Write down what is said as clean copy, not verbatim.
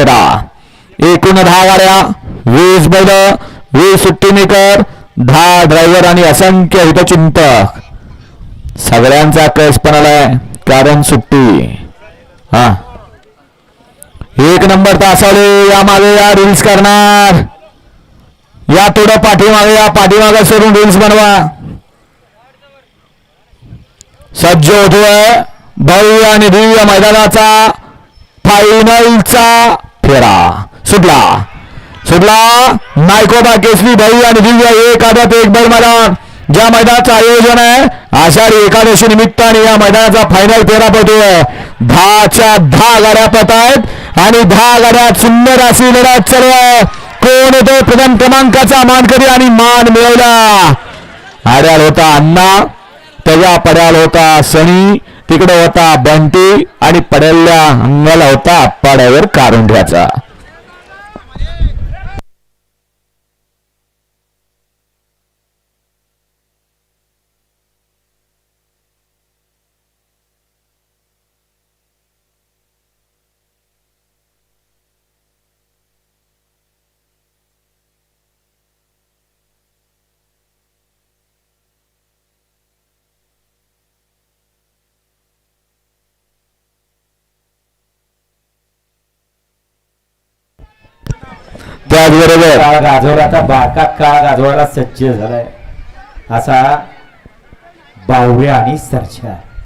फेरा. एकूण 10 गाड्या, 20 बैल, 20 सुट्टी मेकर, 10 ड्रायव्हर आणि असंख्य हितचिंतक. सगळ्यांचा कस पण आलाय कारण सुट्टी. हा, 1 नंबर तासाले या मागे या रील्स करणार. या थोडं पाठीमागे या, पाठीमागे सोडून रील्स बनवा. सज्ज होतोय भव्य आणि दिव्य मैदानाचा फायनलचा फेरा. सुटला सुटला नायकोबा केसरी भव्य आणि दिव्य एक आदत एक बैल मैदान. ज्या मैदानाचं आयोजन आहे आषाढी एकादशी निमित्ताने या मैदानाचा फायनल फेरा पडतोय. 10च्या 10 गाड्या पत आहेत आणि 10 गाड्यात सुंदर अशी लढत चालू आहे. कोण येतो प्रथम क्रमांकाचा मानकरी आणि मान मिळवला. आड्याल होता अण्णा, त्याच्या पड्याल होता सनी, तिकडे होता बंटी आणि पड्याल्या अंगाला होता पाड्यावर कारुंढ्याचा. त्याचबरोबर गाजवराचा बारका काळ गाजवायला सज्ज झालाय असा बावळे आणि सरच्या.